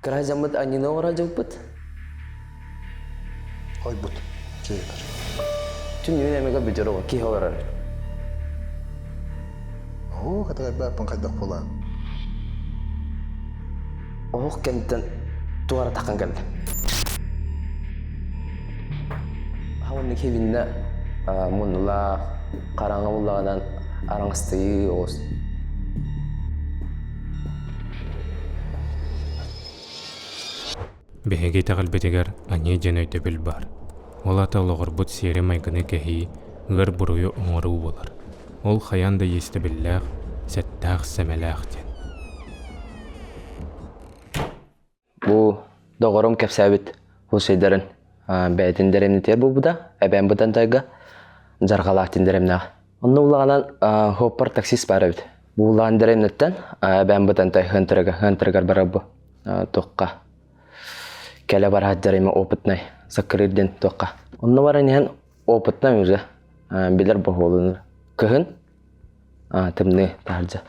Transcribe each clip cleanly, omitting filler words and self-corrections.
Кразамыт анина ора жоппут. Ойбут. Кейдер. Түн немеге бөжөрөгө ки хабар. О, катагай бапын кайдак болан. Ох кенттен туара такан келди. Хавынны кебинне мунла караңга буллаганан араңысты оос. Беһеги тагылбетигер ани жөнөйтө бил бар. Ола талогор бут сире майгыны кеһи гыр бурую оңоруу болар. Ол хаян да есте биллах, сәттах сәмелах ден. Бу догором кепсәбит хусейдерин бәйтиндеремни тер бу буда, әбән будан тайга жаргалактиндеремнәг. Онны булганан хоппар таксист барабит. Бу булгандеремнеттен әбән будан тай хынтыргар барабы токка. Келе бараддерим опытный закрыден токка. Онны баран опытный уже билер бохолунur. Кыһын тымны таржа.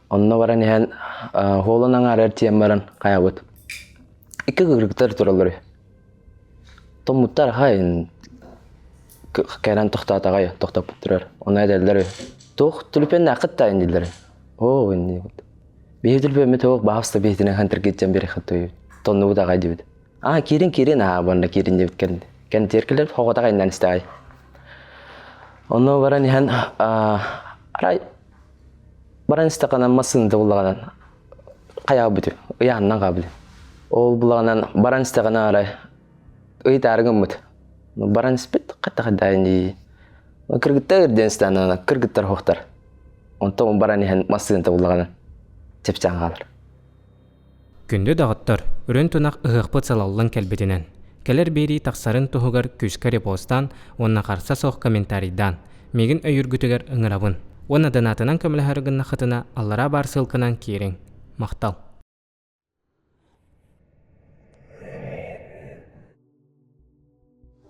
Онны баран холунан арар тиеммаран каябыт. Икки гыргыктар туралар. Томуттар хайын кайран токтатагай токтоп турар. Оны әдәлләр. Тох түлпен акытта индиләр. О, инде. Бейтүлпен меток бафста бейтине хантер кетчен бери хатты. Тонну да гайдыбыт. Кирин банда кирин деп кен. Кен теркелеп хоготага иннан истай. Онны баран арай баран истаканан масында булганан каябыт. Уяннан кабыл. Ол булганан баран истаканан арай ыйтаргымыт. Баран спит ката инди. Кыргыттар денстана кыргыттар хоктар. Онтон баран масында булганан чепчан калыр. Күндө дагыттар өрөн тунак ыгыкпыт салаллан келбетинен. Келер бери таксарын туһугар күскәре постан, онна карса сох комментарийдан, мегин өйүргүтүгер ыңырабын. Онна донатынан көмөлөһөргүн нахытына аллара бар сылкынан кириң. Мактал.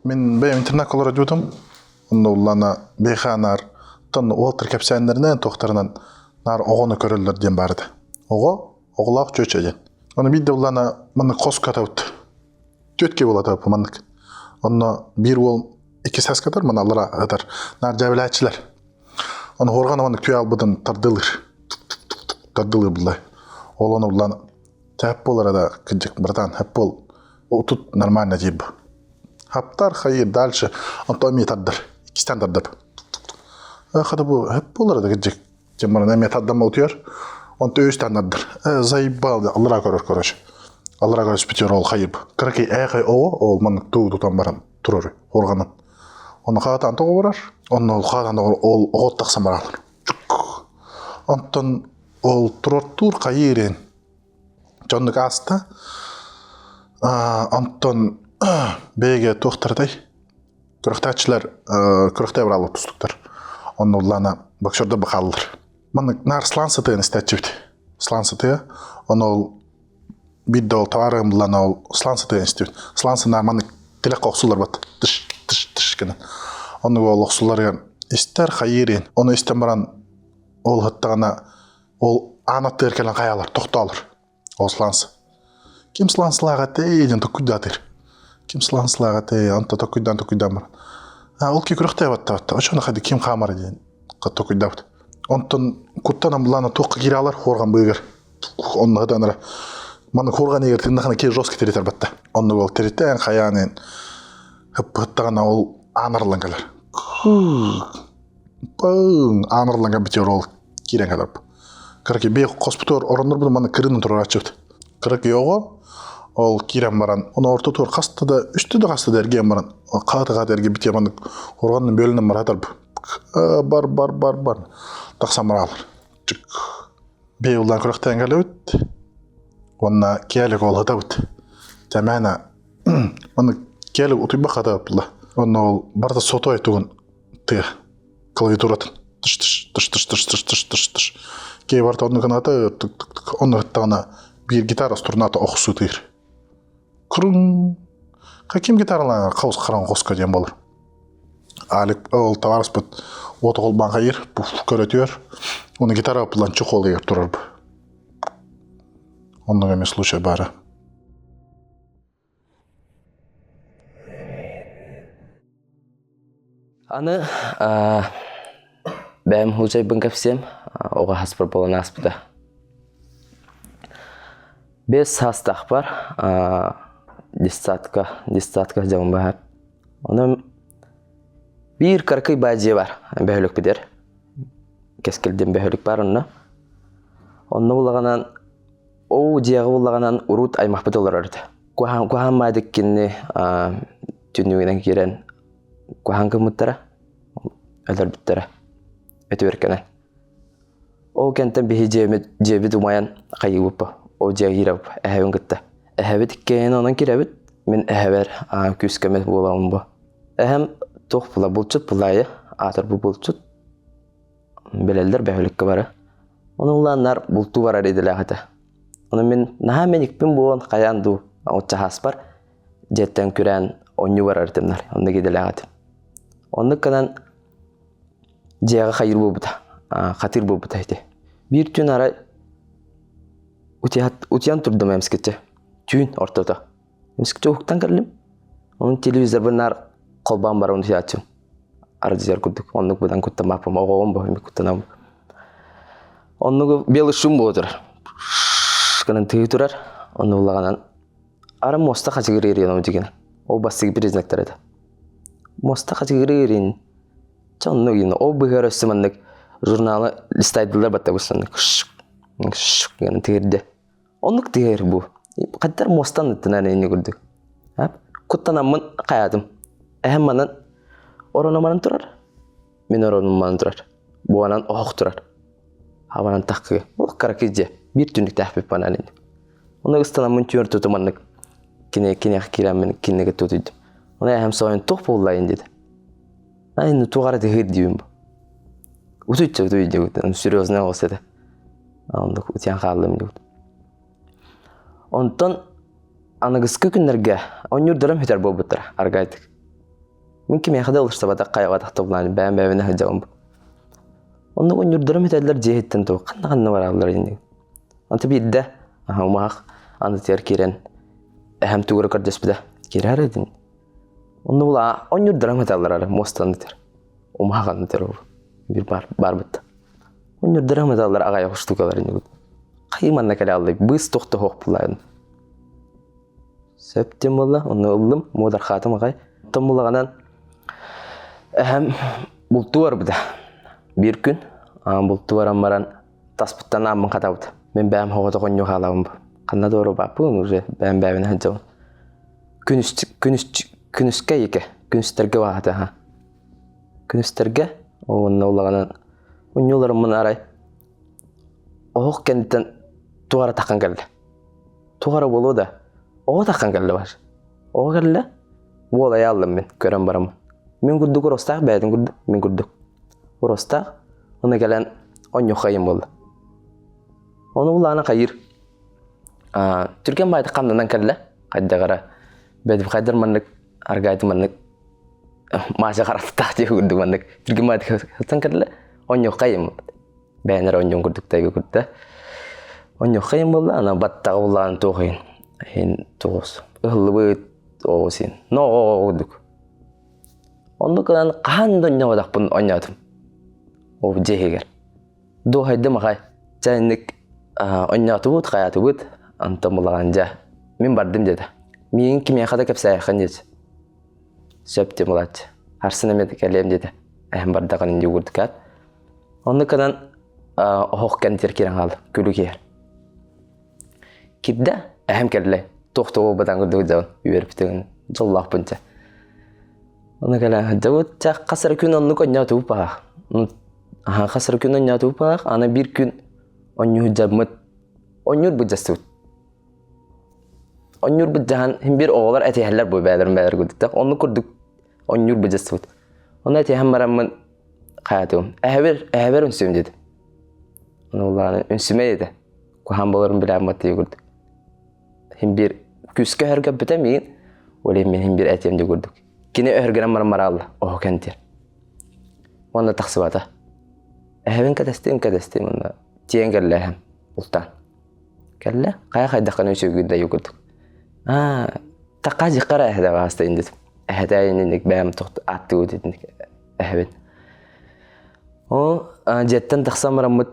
Мен бәйім интернет колора жудым. Онда уллана бейханар тон Уолтер кепсәндерінен тоқтарынан нар оғыны көрілдір ден барды. Оғылақ чөче ден. Оны бидде уллана маны қос катаут. Төтке болады апы маннык. Оны бір ол екі сәс катар, маны аллара атар. Нар жәбіләтшілер. Оны хорғаны маннык түйе албыдын тардылыр. Тардылыр бұлай. Ол оны уллана тәп болар ада кінжік бірдан. Хәп бол. О тут нормально дейбі. Хаптар хайыр дальше антоми таддар. Кистан таддап. Хада бу хәп болар ада кінжік. Жеммана нәме таддама утуяр. Он төйстан таддар. Заебал. Аллара көрір көріш. Аллара көріш бітер ол хайып. Кірекей әйқай оғы, ол маннык туы тұтан баран тұрыр. Хорғанын. Оны қағатан тоғы барар. Оны ол қағатан тоғы ол оғыт тақсан баралар. Онтон ол тұрыр тұр қайырен. Жонлық аста. Онтон бәйге тоқтардай. Күріқтәтшілер күріқтә бір алып тұстықтар. Оны олана бақшырды бұқалылыр. Маннык нар слансы тыын істәтчібді. Слансы тыя. Оны ол бидді ол таварығым бұлана ол слансы тыын істебді. Слансы нар маннык тілек оқсулар бат. Тыш кенен. Оны ол оқсулар істер қайырен. Оны істен баран ол ғыттағана ол анатты еркелен қаялар, тоқталыр. Ол слансы. Кем слансылаға тейден тұкүйдатыр. Кем слансылаға тей, анта тұкүйдан баран. Ол ке күріқтай батта. Очоны қайды кем қамары дейін тұкүйда бат. Онтын күттанан бұланы тоққа кері алар, хорған бұйгер. Оны ғыданыра. Маны хорған егер тыңдақына кері жосқа теретер батта. Оны ол тереттен қаянен ғыттағана ол анырлан кәлер. Анырланға бітер ол керен кәлер. Кіріке бей қоспытор орыныр бұды маны кірінің тұрар ачыпты. Кіріке оғы ол керен баран. Оны орта тұр қасты да, үшті де қасты да әрген баран. Қаты әрге бітер маны хорғанның бөлінен маратар бұ. Бар. Тақсан маралар. Бей ұлдан күріқтен кәлі өт. Онна киялік ол ғыда өт. Жәмәна. Оны киялік ұтыйба қада өпілі. Онна ол барда сото айтуғын тұя. Клавиатуратын. Тыш. Кей барда оны қанаты оны ғыттағына бір гитара стұрнаты оқысы тұйыр. Күрін. Қакем гитараларына қауыз қаран қосқа дем болыр. Алик ол таварыс бұд. Оты қолбан қайыр. Көрет өр. Оны гитара бұлан чық ол егер тұрар бұ. Онның эмес случай бары. Аны бәм хулжай бын кәпсем, оға хаспыр болан аспыда. 5 састақ бар, дистатка жағын бағап. Оны bir karkı bacı var, behölük bider. Keskilden behölük var onunla. Onunla bulağanan, o ciyağı bulağanan urut aymaq bit olarardı. Kuhan maydık kinni tünüğünden giren kuhan kımıttara, öler bittara, ötü verkenen. O kentten bihi cebi dumayan kayı bupa, o ciyağı gira bupa, ehevin gitta. Ehevit ikkeyen onun kirevit, min ehever küskemet bulağın bu. Ehem toq pula bulçut pulayı, atır bu bulçut. Belelder behölükke bara. Onu ulanlar bultu var araydılar hata. Onu men ikpin buğun kayandu. Oça haspar. Jetten küren onyu var araydılar. Onu gidiler hata. Onu kanan ciyağı hayır bu buta. Khatir bu buta hiti. Bir tün ara utiyan turdum emskitçe. Tün ortada. Emskitçe huktan karlim. Onun televizor benar kolban bara onu açım. Arıcılar kurduk. Onluk budan kuttan mapım. Oğum bu. Hemi kuttanam. Onluk beli şum bu oturar. Kanan tüy turar. Onu ulağanan. Ara mosta kaçı giririn onu jigin. O bası gibi riznektar edi. Mosta kaçı giririn. Çonlu yine. O bihar ösümanlık. Jurnalı listaydılar batta busanlık. Kanan tüyirdi. Onluk tüyir bu. Kadar mostan ıttınar eni kurduk. Kuttanamın kayadım. Ehemmanın oronamanın turar. Min oronamanın turar. Bu anan oğuk turar. Havanan takkı. O karakizce. Bir tünlük tahbip bana alın. Onu ıstanamın tüyür tutumanlık. Kine kiramın kinege tutuydum. Ona ehem soğuyun toq bollayın dedi. Aynı tuğara tehir diyeyim bu. Utuyca. Sürüyozuna olsa da. Onda utiyan kaldığım dedi. Ondan anagıskı günlerge on yurduram hüter bu butra argaydık. Min kim yaxada olursa bada qayığa taqtabılan ben bevine hıcağım bu. Onda on yurduram hüterler cehitten to qanna var allar indi. Anta bir de umaq anda ter kiren ehem tuğra kardeş bida kirar edin. Onda bula on yurduram hüterler ara mostan ter. Umaq anda ter bir bar bitti. On yurduram hüterler agaya hoştukalar indi. Qaymanna kale aldı. Biz toqta hoq bulayın. September'da onu oldum. Modar khatım ağay. Tam bulağanan ehem bultu var bu da. Bir gün bultu var amaran taspıttan amın katabıdı. Men bəyəm hoğada qonyo qalağım bu. Qanna doğru bak bu nurje bəyəm bəyəvine hıcağım. Günüske yeke. Günüsterge vaxtı ha. Günüsterge onun olağanan onyolarımın aray. Oğuk kendinden tuğara taqan geldi. Tuğara bolu da oğa taqan geldi var. Oğa geldi. Bu olayı aldım ben. Gören baramı. Men güldük orostaq bəyədin güldük. Men güldük. Orostaq. Ona gelen on yok kayın oldu. Onu ulağına kayır. Türkiye baydı qamdan geldi. Qadda qara. Bedip qaydar manlık. Argaydı manlık. Maşa qarafı taqtiye güldük manlık. Türkiye baydı qamdan geldi. On yok kayın oldu. Bəyənler on yok güldük tayı güldü. On yok kayın oldu. Ana battağı ulağını toğayın. Hen toğuz. Ihlı bıt oğuzin. No oğuduk. Onu kalan qahandın yoğudak bunu oynadım. O ceheger. Doğaydı maqay. Çayınlık oynatı bud, qayatı bud. Antam ulağanca. Min bardım dedi. Min kim yaxada kep sayaqan dedi. Söptüm ulatı. Harsın emedik elem dedi. Ehem bardaqan indi gurdukat. Onu kalan oğukken terkiren aldı. Gülük yer. Kidde ehem kelli. Toqtoğu badan gurdu javun. Üverip tügün. Zollaq bunca. Onu kalan javut. Qasar gün onu oynatı bu bağ. Qasar gün oynatı bu bağ. Ana bir gün onu javmut. Onu bu jastut. Onu bu jahan hem bir oğlar etehler bu bəyler gurdu. Onu kurduk. Onu bu jastut. Onu etehem maramın qayatım. Ehver ünsüm dedi. Onu ulanı ünsüme dedi. Kuhan bolarım bilen matı gurdu. Hem bir küske herge bitemeyin. Öyle hem bir etiyemde gördük. Kine öhergenen marmarallı. Oh kentir. Onda taksibata. Ehevin kadestim onda. Tiyen geldi ehem. Ultan. Kelle kaya dakkan üçügünde yokuduk. Taqaji qara hada vasta indet. Hada inik bam toqt attı dedik. Evet. O jetten taqsamaramut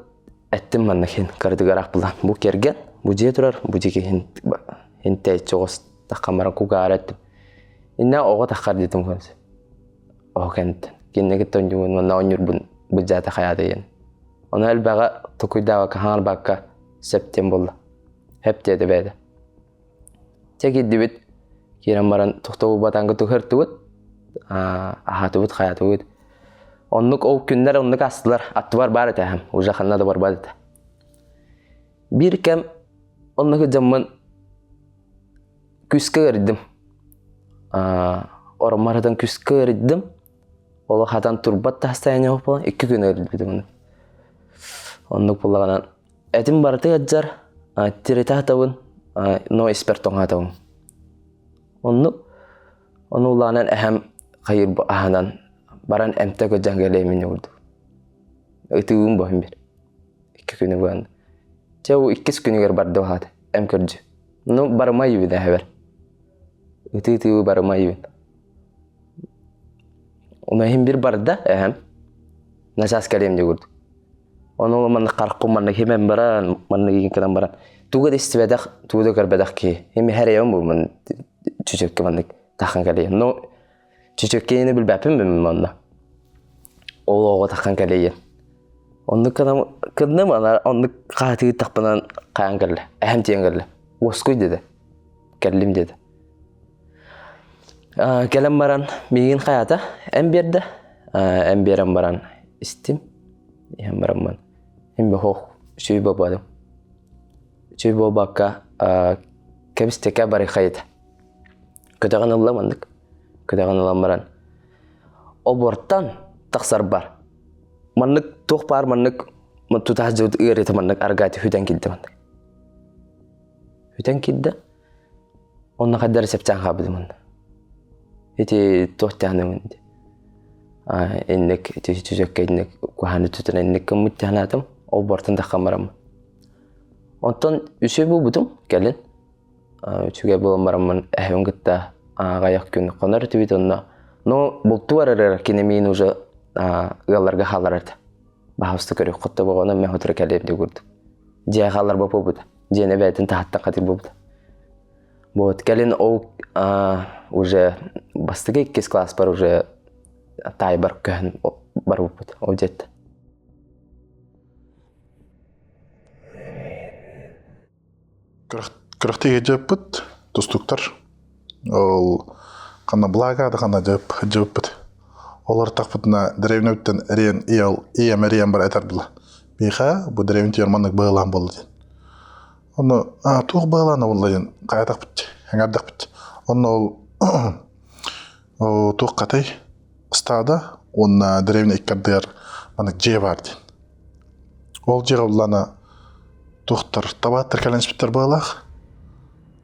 ettim mannakin kardıgarak bulan. Bu kergen, bu je turar, bu jeki hinte çoğus taqamaran kugaret. Inna oğa taqar dedim kons. O kent. Kinne giton jumun manna onyur bu jata hayadayen. Ona elbaga tokuydawa ka hanal bakka September. Hep dedi bede. Çeki dibit kiran maran toxtobu batangı tuhırtıbıt. Ahatıbıt hayatıbıt. Onluk o günler onluk astılar. Attıvar bar ete hem. Uzakanna da barbat ete. Bir kem onluk zaman küske eridim. Ormaradan küske eridim. Ola hatan turbat da hastayanya hopalan. 2 gün eridim onu. Onluk bulaganan. Etim barıtı ajar. Tirita tahun. No espertong hatong. Onu ulanan ehem hayır bu ahanan baran emte ko janggale min yurdu. Itu bahim bir. 2 günü bu. Çavu 2 günü gar bardo hat em kerja. No barmayu bir haber. Itu barmayu. Ona hem bir barda ehem nasas kalem yurdu. Onu man qarqu man hemem baran man gin kalam baran. Tuga istibadak tuga garbadak ki. Hem her yom bu man çocuk kemanlık takan kaliye. No çocuk keyini bil bapim mi manla. Oğlu takan kaliye. Onu kadın mana onu katı takpanan kayan kalle. Ehem tiyan kalle. Waskuy dedi. Kellim dedi. Kelam baran migin kayata. Emberde. Emberam baran istim. Hem baran man. Hem be hoh. Şuy babadım. Şuy babaka kebisteka bari kayıta. Kedagan Allah mandık. Kedagan Allah maran. Obortan taksar bar. Mandık toh par mandık. Tutah jod iri mandık argati hüten kildi mandık. Hüten kildi. Onna kadar sepcan kabidi mandık. Iti toh tahne mandık. İnnek çocuk innek kuhanı tutun innek kemut tahnatam. Obortan takamaram. Ondan üsü bu butum gelin. Çünkü bu maramın ehven gitta gayak gün konar tübit onna no bultuvar erer kinemi nuja gallarga halardı. Bahasta körü qotta boğana mehotra kalem de gurdu. Je halar bapa buda. Je ne betin tahatta qatir buda. Bu gelin o уже bastıga 2 klas par уже taybar kön bar buda. O jet. Кырыктыгы жеппит достуктар. Ол кана благада кана жеппит. Олар такпытына древнөттен рен ием бар айтар була. Биха бу древнтер маннык байлан болду. Оны туг байлана болду. Кая такпыт. Хаңардак бит. Оны ол туг катай стада он древний кадыр маннык же бар ден. Ол же улана тухтар табаттар каленспиттер байлах.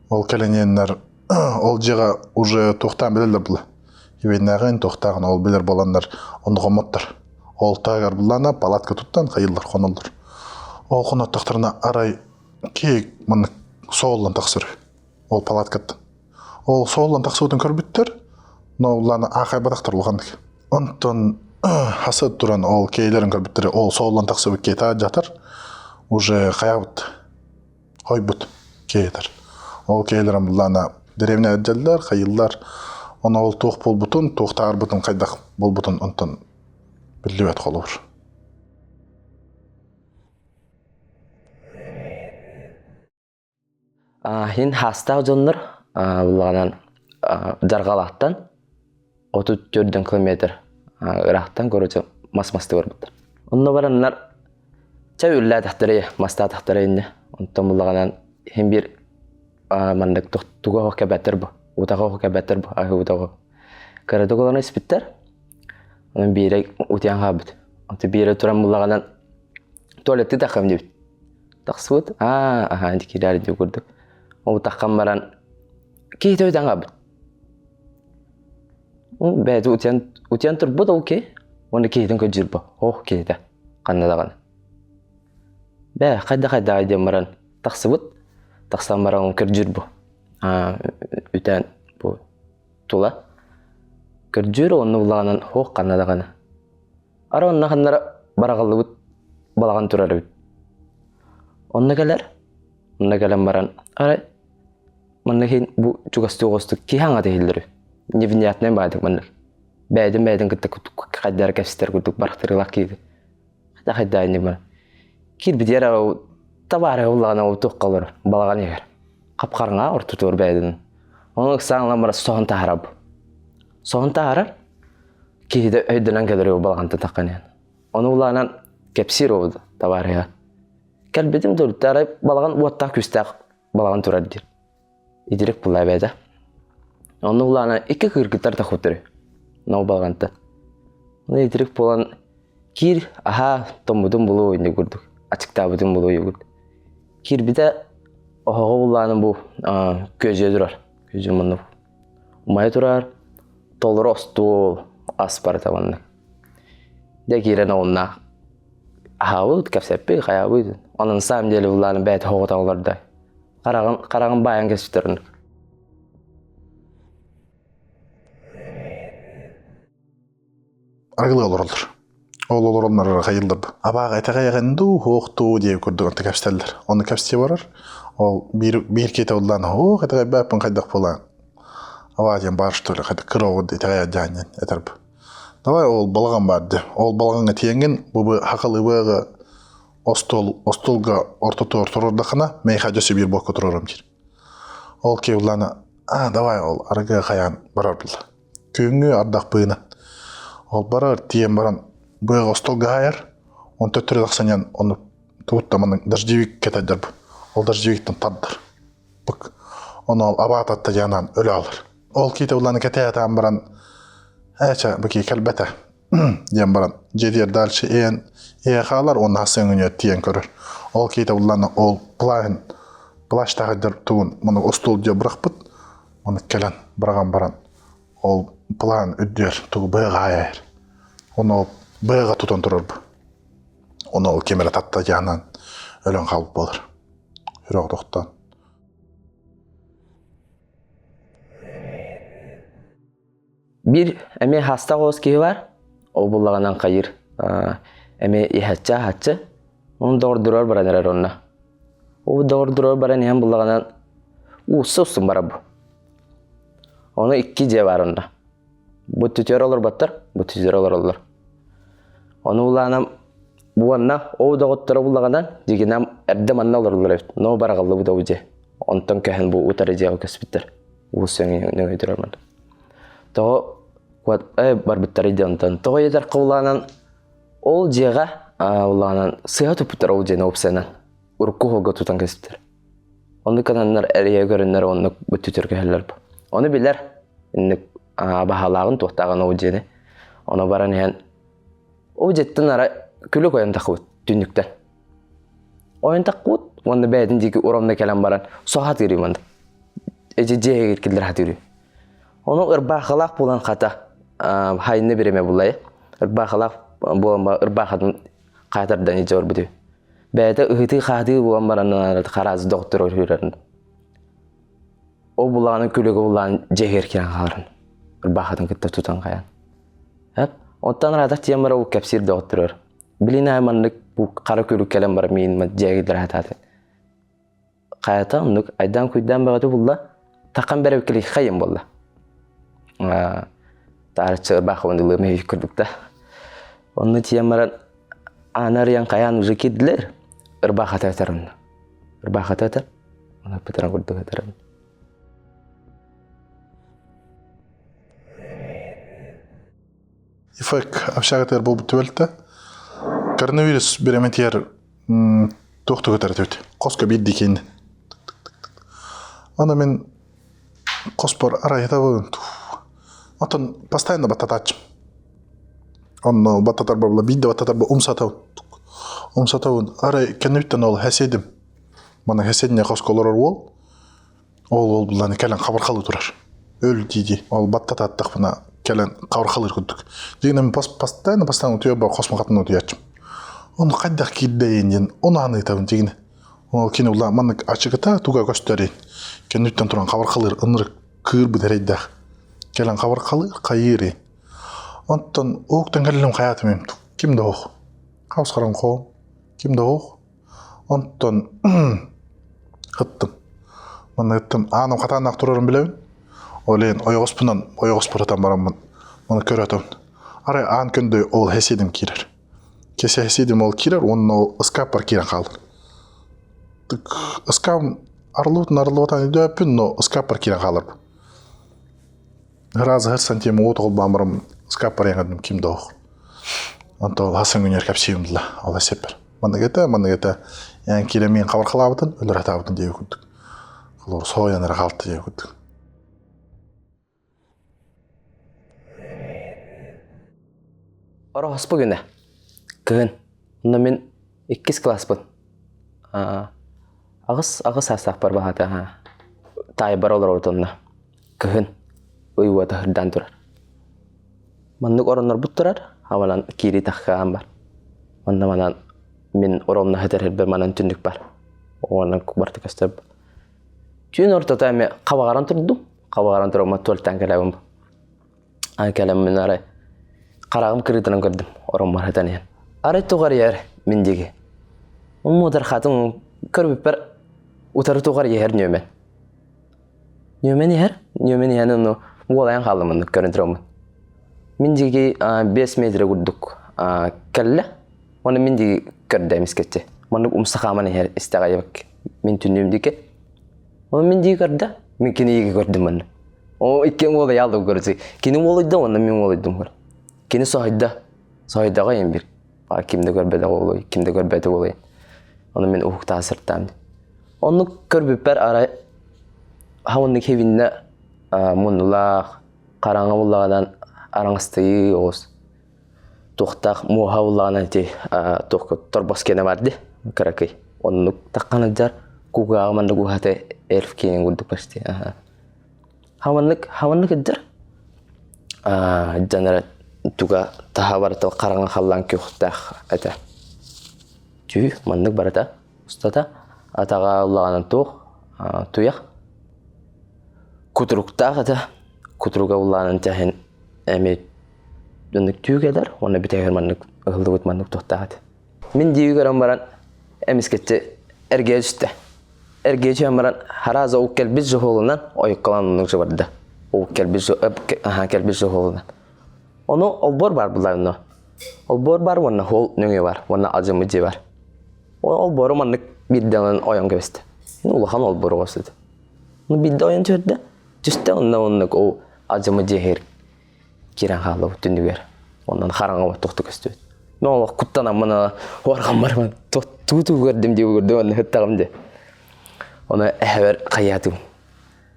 Ол калененнер ол жега уже тухтан билер була. Ивеннагын тухтагын ол билер боландар онды гомоттар. Ол тагар булана палатка туттан кайылдар конолдор. Ол коноттактарына арай ки мын сооллан таксыр. Ол палаткат. Ол сооллан таксуудун көрбүттөр. Но уланы акай бадактар болгондук. Онтон хасыт туран ол кейлерин көрбүттөр. Ол сооллан таксы кета жатыр. Уже каябыт. Койбут кейтер. Ол кейлерин булана деревне аджалдар, кайылдар. Ona ol toq bolbutun, toqtar butun qaydaq bolbutun ondan billiwet qolur. Hin hasta jonlar bulganan jargalaqtan 34 kilometr ырақтан көрөчө мас-масты көрбүттөр. Онно бараннар чөүллә тахтыры, маста тахтыры инде. Онтон булганан хем бир мандык туга хокабаттыр бу. Утага хокабаттыр бу, ахы утага. Карады коланы спиттер. Онун бире утян хабыт. Онто бире туран булганан туалетти такам деп. Таксыбыт. Дикилер деп көрдүк. О такам баран кейтөйдөн хабыт. Бәді утян тұрбы да окей. Оны кейдің көджір ба. Оқ кейді. Қаннадаған. Бә, қайда айден маран. Тақсыбыт. тақсан баран кіржүр бұ. Үтен бұ тула. Кіржүр оны бұлағынан хоқ қанадағаны. Ара онына қаннара барағалы бұд балаған тұрары бұд. Онына кәлем баран. Ара манна хин бұ чугасты оғысты кейхаңа дейілдірі. Невниятнен байдық маннар. Бәйдін кітті қайдары кәпсістер күдік барықтырылақ кейді. Қайдайын не бар. Кир бідер ау табары ұлағына ұтық қалыр балаған егер. Қапқарыңа ұртытыр бәйдін. Оның саңлан бара соғын тағараб. Соғын тағарар кейді өйдінен кәдір өу балғанты таққан ең. Оны ұлағынан кәпсір өуді табарыға. Кәлбедім дұрттары балған уаттақ күстақ балған тұрар дер. Идерек бұлай бәйді. Оны ұлағынан екі кіргіттар тақуттыры. Нау балғанты. Оны идерек болған кир томбудun bulu oyunu kurduk. Açıktabudun bulu oyunu kurduk. Kir bir de oğu bulanın bu gözü durar. Gözü bunu. Umay durar. Tolur ostul aspar tavanlı. De kiren onunla bu kefsepi kayabıydı. Onun samjeli bulanın beyt hoğu tağlardı. Karağın bayan kesiplerini. Argılı olur. Ол олар қайылдырды. Абаға айта қайғанды оқты деп көрді онты кәпістерлер. Оны кәпісте барар. Ол бір кете олдан айта қай бәпін қайдақ болан. Аба ден бар штөлі қайда кіроғыды айта қайа жанен әтірбі. Давай ол балған барды. Ол балғанға тиенген бұбы хақылы бұғы остолға ортотор тұрырдақына мейха жөсі бір боқы тұрырым дер. Ол кей оланы, давай ол арғы қаян барар білді. Күйіңі ардақ бұғынан. Ол барар тиен баран бұйға остолға ғайыр, он төттірі дақсаниян, оны туыттаманың дәждевик кетайдар бұл. Ол дәждевиктің таддар. Бұк, оны ол абататта жанан өлі алыр. Ол кейті ұланы кетаятан баран, бұкей кәлбәті, ден баран, жедер дәлші ең қалар, оны хасын өне тиен көрір. Ол кейті ұланы ол плайын, плаштағыдар туын, мұны остол де бұрақ бұд, оны кәлін біраған баран, ол плайын үддер туғы бұйға ғайыр. Оны ол бұйға тұтын тұрыр бұ. Оны ол кемері татта жағынан өлін қалып болыр. Үрек тоқтан. Bir әме хаста қоғыз кейі бар. Ол бұлағынан қайыр. Әме ихатча. Оны доғырдырар баран әрер онына. Ол доғырдырар баран ең бұлағынан ұсын бара бұ. Оны 2 же бар онына. Бұ түтер олар баттар, бұ түтер олар. Оны ұлағынан бұғанна, оу доғыттыры бұлағынан дегенем әрдім анна олар өт. Но барағалы бұда өте. Онтан кәхін бұ ұтары жағы көспіттір. Бұл сөңі өйдір армады. Тоғы бар бұттары де онтан. Тоғы етер қылағынан ол жеға ұлағынан сыға түпіттір ол жені өпсенен. Ұрыққы қолға тұтан көспіттір. Оны кананлар әрия көрінлер оны бүттүтер көхелер бұ. Оны білер. Бағалағын тоқтаған ол жені. Оны баран ең о жеттен ара күлік ойын тақуыт түндіктен. Ойын тақуыт, онда бәйдің декі ұрамда кәлем баран соғат көрейм онда. Әже жеге керкелдер хат көрейм. Оның ұрбақылақ болан қата хайынны береме бұлай. Ұрбақылақ болан ба ұрбақатын қатардан ежі ор бұды. Бәйді ұғыты қаты болан баран қаразы доқтыр өрірерін. О бұлағының күлігі бұлағын жеге еркелен қаларын. Ұрбақатын күтті тұтан қаян. Ondan rahat diyen bara o kapsir doktor. Bilina hemenlik bu kara körük kelem bara min jegidler hatatı. Kayata onluk aydan kuydan bağıdı bulla takam bere vekili xayım bulla. Tarihçı bakıvandığı meyi kurduk da. Onu diyen bara anar yang kayan uzak kediler. Irbah hatatarın. Irbah hatatar. Ona petaran kurduk hatatarın. Ifak apşağıtlar bu tüvelte koronavirüs biremetiyar toxtu götürüldü. Qoska bir dikin. Ana men qospor arayda bu. Atan постоянно batataç. Onu batatar babla bir de batatar bu umsatav. Umsatavun aray kenütten ol hasedim. Bana hasedine qoskolar ol. Ol bulanı kelen qabarqalı durar. Öl dedi. Ol batatattık buna kelen qabarqalır güldük. Deginem постоянно ötüyor ba qosma qatını ötüyatçım. Onu qaddaq kiddeyin, onu anlaytavun degine. Ол кені ұла маннык ачығыта туға көстөрейін. Кенүттен тұран қабар қалыр ынырық кыр бұдырейдақ. Келен қабар қалыр қайырейін. Онтан оқтан кәлілім қаятымем. Кімді оқ? Қауыз қаран қоғым. Кімді оқ? Онтан ғыттым. Мана ғыттым. Аным қатанақ тұрарым білеуін. Олейін ойығыс бұратан барамын. Оны көретім. Арай ан күнді ол хеседім керер. Кесе хеседім ол керер, оның ол ысқап бар керен қалыр. Ысқам арылуытан үйді өпін, но ысқап бар керен қалыр. Ғыразы ғыр сантем оғытығыл бамырым ысқап бар еңгідім кімді оқ. Онта ол хасын күнер кәп сүйімділі, ол әсеп бір. Мана кеті, ян керен мен қабар қалабытын, өлір атабытын деу күндік. Қылыр соғяныр қалды деу күндік. Орағыс бұгіне, күн, онда мен 2 класс бұн. Ағыс астақ бар бағаты, тай бар олар отынна. Күн, ұйуаты ғырдан тұрар. Мандық оранар бұт тұрар, аманан кири таққаған бар. Манан мен орамна хәтер бір манан түндік бар. Оғанан барты көстер бар. Түйін ортата әме қабағаран тұрдым. Қабағаран тұрама төлттен кәләбім бар. Кәләбім мен арай. Қарағым кірдірін көрдім, орам бар хәтен ең. Арай туғар ер мендегі. Мұдар қатын көрбіп бір ұтары туғар ер нөмен. Нөмен ер оны олайын қалымын көріндірімін. Мендегі 5 метр көрдік кәлі, оны мендегі көрді әмес кетті. Мұндық ұмсақамын ер істеғай бәк. Мен түнемдеке. Оны мендегі көрді, мен кені көрдім мұны. О, иккен олай алды көрді. Кені олайды, оны мен олайдым көрді. Кені соғайдаға ең бір. Кімді көрбеді олай, кімді көрбеді олай. Оны мен ұқта асырттам. Оны көрбіп бәр арай хауынды кевінді мұндылақ, қараңы болағадан араңыстығы оғыз. Тоқтақ мұға болағадан тоқы торбас кені барды, қарақай. Оны таққаны жар, куғаға манды куғаты әріп кенен көрдік бәшті. Хауынды кәддір. Жанары туға таға барыта қараңы қалан көқтақ әті. Түй, мандық барыта, ұстата, атаға ұлағанын тұяқ. Күтіруқтақ әті, күтіруға ұлағанын тәхін әме дүндік түй кәдір, оны бітәгер мандық ұғылды өт мандық тұқтақ әті. Мен дейі көрім баран әмескетті әрге түсті. Әрге түйен баран хараза оқ кәлбіз жоғылынан ойық қалан ұнық жыбарды. Оқ кәлбіз жоғылынан. Оны олбор бар бұлайыны. Олбор бар, оны хол нөңе бар, оны ажымыжы бар. Олборы мандық бидден ойын көбесті. Улахан олборы қосылды. Бидді ойын түрді. Түсті онық ол ажымыжы хер керен қалы түндігер. Ондан қараңа тоқты көсті. Мен олық құттанам мұны орған бар мұны. Тұту көрдім деп көрді, оны хүттағымды. Оны әвер қаятым.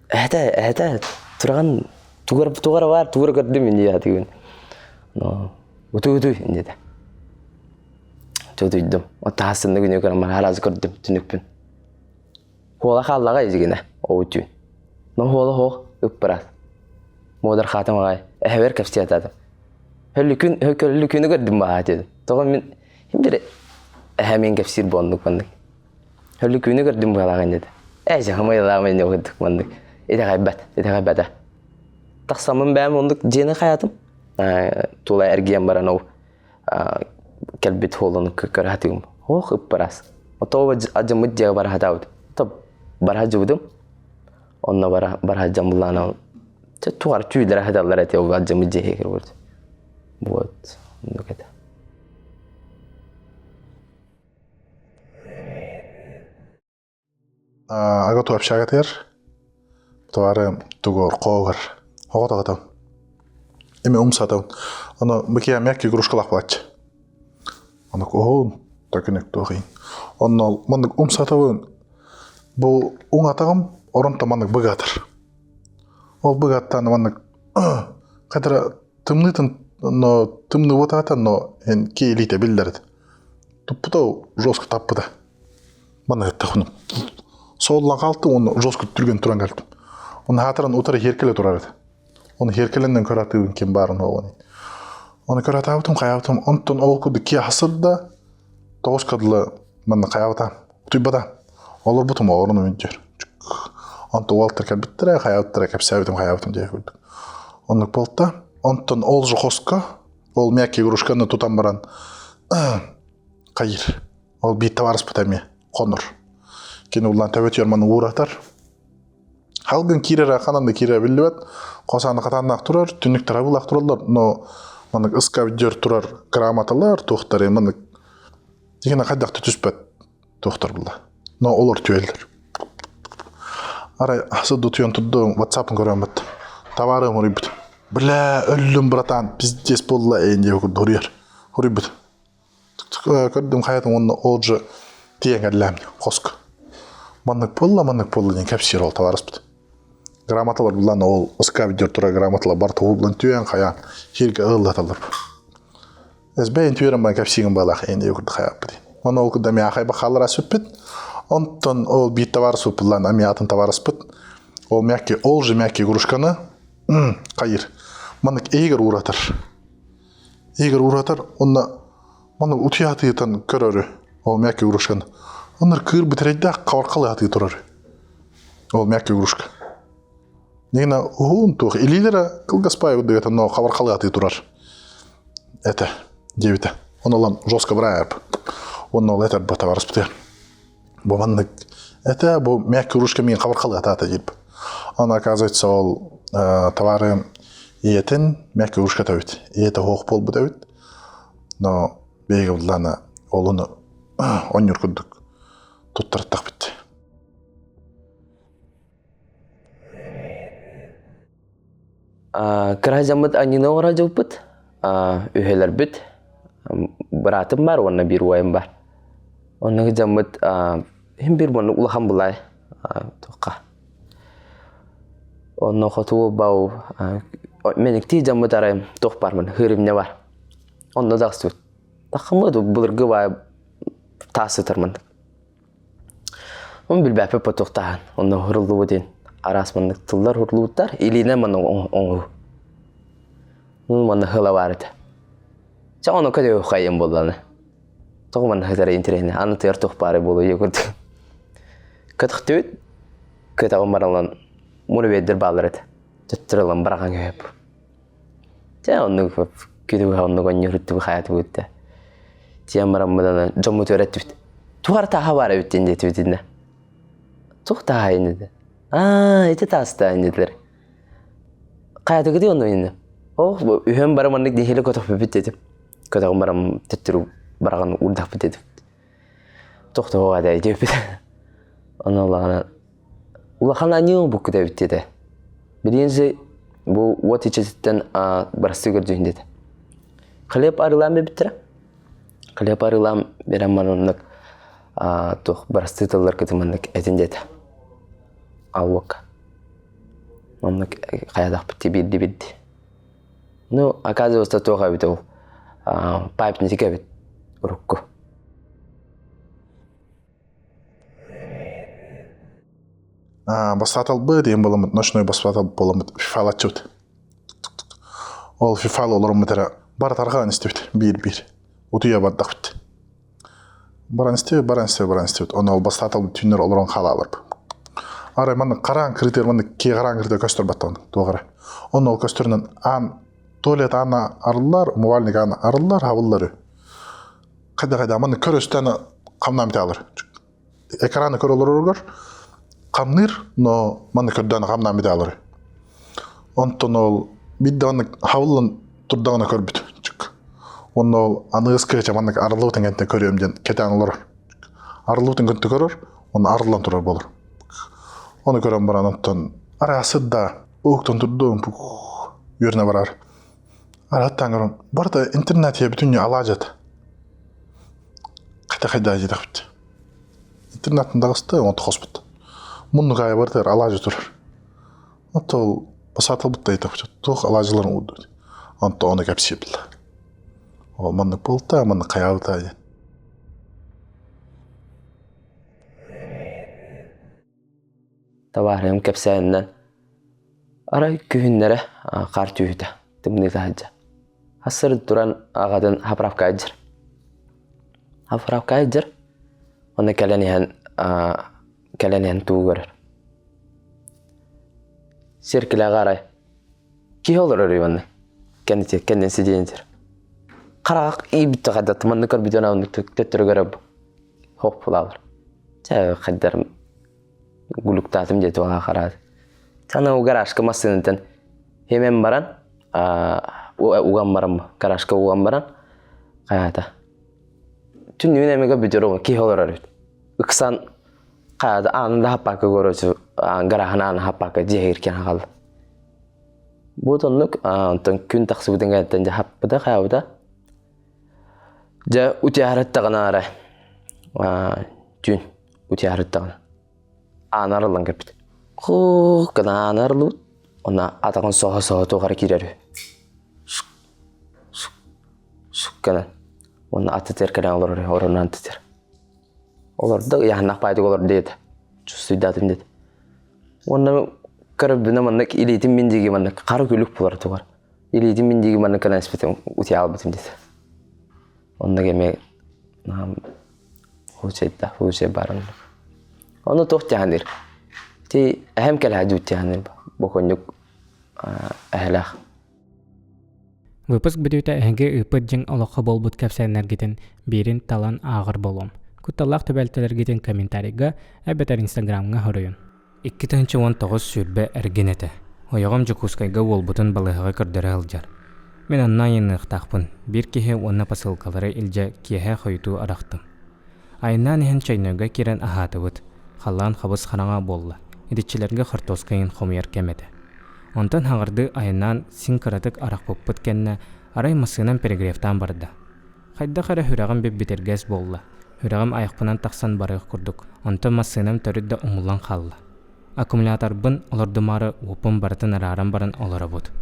Әті, тұрған туғары бар, туғары көрдім мен дейі. Өту деді. Төдүйдім. Тағасында күні көрім бар, аразы көрдім түнікпін. Хола қаллаға езігіне, о өтуін. Хола хоқ өп барады. Модар қатым ағай, әвер кәпсті атадым. Хөлі күні көрдім баға деді. Тоғын мен бір әмен кәпсір болдық бандық. Хөлі күні көрдім бағалаған деді. Әжі қамайлаған мен өғыдық бандық. Еде қайбәті. Тақсамын бәм ондық жені қаятым. Тула әргейен баран оу кәлбет холыны көкір хатығым. Оқ үп барас. Ота ажымыд жағы бар хатауды. Ота бара жудым. Онна бара жамбылана. Туғар түйдер хаталар әте оу ажымыд жағы кір көрді. Вот. Ондық әді. Ага туап шағатыр. Туары туғыр қоғыр. Оғыт ағытам. Эми умсатам. Аны бекия мягкий игрушкалак плачь. Аны оғын такынек тоғын. Аны мандык умсатабын. Бұл оң атағым орынта мандык бұғатыр. Ол бұғаттан мандык қадыра тымнытын, но тымны отағатан, но кейлейте білдерді. Тұппытау жосқы таппыда. Мандык тақыным. Солдан қалды, оны жосқы түрген тұран қалдым. Оны хатырын ұтары еркелі тұрарады. Оны херкеленден көратығын кем барын оғын. Оны көратығытым, қайабытым. Онтын ол күді ке асырды, тоғыз қадылы мұны қайабытам, тұйбада. Olur butum orunu mündür. Onto Walter kalbittire hayattıra kapsabıtım hayatım diye gördük. Onluk bolta onton olju hoska ol mekki guruşkanı tutan baran kayır. Ol bir tavarız putami konur. Kini ulan tevet yormanı uğratar. Halgın kirere kananda kirere billibat. Kosanı katannak turar, tünük tarabılak turarlar. No manık ıska videor turar gramatalar tohtarı manık. Dikine kaddak tütüspet tohtar bulla. No olur tüyeldir. Aray hası dutuyon tutduğum WhatsApp'ın görüyorum bat. Tavarım huribit. Bile öllüm bratan pizdes bolla eğin diye huriyar. Huribit. Gördüm hayatım onu olca diyen gellemni. Kosk. Manık polla diyen kapsir ol tavarız bit. Gramatalar bulan ol ıska videor tura gramatalar bar toğuldan tüyen kayan. Hirge ığıllatalır. Ezbeyin tüyerim ben kapsirgin balak eğin diye hurdu hayat bit. Onu ol kudam yahay bakhalara süppit. Onton ol bir tavar suplan amiyatın tavarız bit. Ol mekki olju mekki guruşkanı kayır. Manık eğer uğratır. Eğer uğratır onna manık utiyatıyıtan körörü. Ol mekki guruşkanı. Onlar kır bitireyde kavarkalı yatıyı turarı. Ol mekki guruşka. Negine uğun tuğ ililere kılgaspay udayatan no kavarkalı yatıyı turar. Ete, debite. Onu olan joska brayap. Onu ol eter bu tavarız bit. Bu manık ete bu mekki guruşka min kavarkalı yatıyı gelip. Ona оказывается ол товары иетін мекке урушка тәуит. Иеті хоқ бол бұ тәуит. Но бейгі бұланы олыны он юркүдік тұттырыттақ бітті. Кыра жамыт анина ора жауп бит. Үхелер бит. Братым бар, онна бир уайым бар. Онны жамыт хим бир бону улахан булай. Тоққа. Онно хоту бау меник ти жамыт арайым тоқ бармын, хыримне бар. Онно дағыстыбыт. Тақымыды бұлырғы бай тасытырмын. Он билбәпі по тоқтаған. Онно хырлы өден. Арасмандық тылдар хырлы өттар. Иліне мұны оңғы. Мұны хыла барыды. Ча оны көде өқайым болданы. Тоқ мұны хытары интерені. Аны түйір тоқ бары болу егірді. Көтіқті өт. Көті ағымаралан мұны беддір балырыды. Түттірілін бараған көйіп. Ча оны көді оны көне хүртті бұқайаты өтті. Тия марамыданы жомы төретті бит. Туғар таға бары өттен деті өтінді. Туқ таға ендеді. Еті тасыта ендеділер. Қайаты көде оны енді. Үйен бараманлық дегелі көтіқ бөбіт дедім. Көтіғын барам түттіру бараған ұлдақ бит дедім. Туқты оға да еді өпіді. Оны олағана улахана нең бұл көде бит деді. Бірензі бұл от ечететтен барасты көрдейін деді. Қылеп арылам бе біттірі? Қылеп арылам берем манынлық тұқ барасты тылдар көтіманлық әтін деді. Ал оқ. Манлық қаядақ бітті білді. Ну, оказывается, тоға біті ол. Пайпны тіке біт. Ұрыққы. Басатал бы дейін боламыд, ночной басатал боламыд, фифал атчуд. Ол фифал оларым мұтара бар тарған істебіт, бір. Утуя бардақ біт. Баран істебіт. Оны ол басатал түнер оларың қала алар. Арай маны қаран кірітер, маны кей қаран кірітер көстір баттан, тоғыры. Оны ол көстірінен туалет ана арылар, мувальник ана арылар, хавыллары. Қайда, маны көр өстені қамнам бите алыр. Экраны көр олар ұрғыр, қамныр, но маны көрдені қамнам бите алыр. Онтон ол бидді аны хавылын тұрдағына көр біт. Оны ол аны ұскырыча маны арылуытын кентіне көріемден кетен олар. Арылуытын кентіне көрір, оны арылан тұрар болыр. Оны көрем баран онтон арасыда оқтан тұрдығын үйеріне барар. Араттан көрім, барда интернетия бүтінне ала жады. Қайда жедіқ бітті. Интернеттің дағысты, оны тұқыс бітті. Мұнны қайы бардыр, ала жы тұрар. Онты ол басатыл бітті айтық бітті. Тұқ ала жыларын ұды. Онты оны кәпсі білді. Ол мұнны болды, мұнны қая ұды айын. Табарым кәпсәйіннен арай күйінлері қар түйді. Тімнегі ғаджа. Асыр тұран ағадын хапрапқа айджыр. Оны кәлін ең kelenen tuğu görür. Serkile qaray. Ki olur öyle kendisi deyindir. Qaraq iyi bitti qadda tımanını kör bir dönem töttürü görüp hop bulalır. Çay qaddarım guluktadım dedi oğa qaradı. Sana o garajka masınından hemen baran uğan baran mı? Garajka uğan baran qayata. Tünün emege büdür o ki olur öyle. Iksan qayata anında hapaka görürsü garahana anı hapaka cehirken qaldı. Bu tonluk ondan gün taksibden gelden happada qayada. Ja utiyaret tağına ara. Dün utiyaret tağına. Anarılan kapit. Kana anarlı. Ona atakan soha toğara girer. Kana. Ona atı terkeden olur oradan tutar. Olur da yanak paydık olur dedi. Çüstü dadım dedi. Ona karabına mannak ilitim mindigi mannak qarı gülük bular toğar. İlitim mindigi mannak kana ispetem utiyal bitim dedi. Onda geme huçe baran. Onu tohtiyanir. Ti ahem kel hadutiyanir bokonyuk ahlak. Выпуск бүтүтэ эһиге ыпыт жың олоққа болбут кэпсэннергитин бирин талан ағыр болом. Кутталлах төбөлтөлөргитин комментарийга эбетер инстаграмга хоройун. 2-19 сүрбе эргенете. Ойогом жукускайга болбутун балыгыга көрдөрө алжар. Мен анна йыныктакпын. Бир киһи уонна посылкалары илже киһэ хойутуу арактым. Айнан иһин чайнойга кирен ахатыбыт. Халлаан хабыс ханаға болла. Идичилерге хартоскайын хомуяр кемете. Онтан хаңырды айынан син кыратык арак поппыт кенне арай масынан перегрефтан барды. Хайда хара хүрагым беп битергес болла. Хүрагым аяқпынан тақсан барык курдук. Онтан масынам төрүддө умулан халла. Аккумулятор бын олордумары упун бартын араран баран олорабут.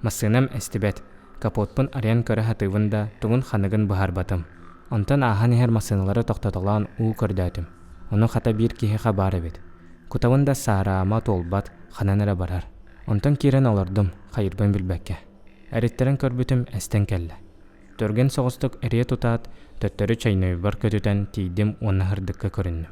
Масынам эстибет. Капотпын арян көрө хатыбында тугун ханыгын бахар батым. Онтан ахан ихер масыналары тоқтатылан уу көрдәтім. Оны хата бир киһи хабары бит. Кутавында сараама толбат хананара барар. Онтан кирен олордум хайырбын билбәккә. Әриттерен көрбүтүм әстен келле. Төрген соғыстык әрие тутаат төттөрү чайной бар көтүтен тийдим оны хырдыкка көрүннүм.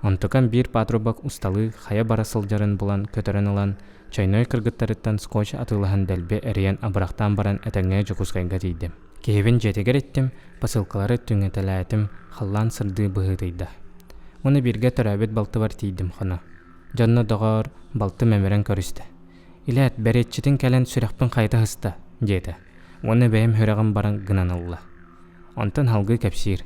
Онтукан бир патрубак усталы хая барасылжарын булан көтөрөн алан чайной кыргыттарыттан скотч атылыхан дәлбе әриен абырақтан баран әтәңе жукускайга тийдим. Кевин жетегер еттим, посылкалары түңетеләтим, халлан сырды быһытыйда. Оны бирге төрәбет балты бар тийдим хана. Жанна догор балты мемерен көрүстө. Илет беретчитин кэлен сүрәкпин кайта хыста, деді. Оны бәйім хүрәгін баран гынанылла. Онтан халгы кәпсир.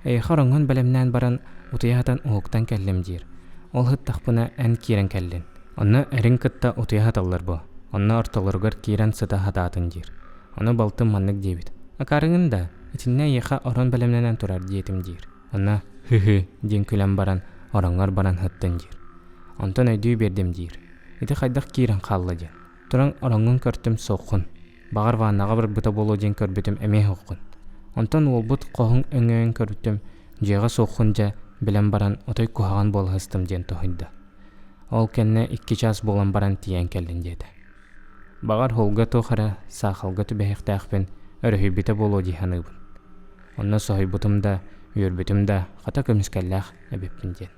Харыңын бәлемнән баран утыяхатан уғуктан кәллем дир. Ол хыт тақпына ән кирен кәллен. Оны әрін кытта утыяхаталар бу. Оны ортолыргар кирен сыта хататын дир. Оны балтын маннык дебит. Акарыңын да, итинне еха орон бәлемнән турар диетим дир. Оны хы-хы ден күлән баран, ораңар баран хыттын дир. Онтан өйдүй бердім дир. Ити хайдақ кирен қалла ден. Туран ораңын көртім соққын. Бағар ванаға бір бұта болу ден көрбетім әме хоққын. Онтан ол бұт қоғын өңөйін көрбетім жеға соққын жа білен баран отой кухаған бол хыстым ден тоғынды. Ол кәнне 2 час болан баран тиян кәлін деді. Бағар холға тоқара сақалға түбәйіқтәқпен өрхүй біті болу дейханыбын. Онна соғай бұтымда, үйір бітімда қата көміскәлләқ әбеппін ден.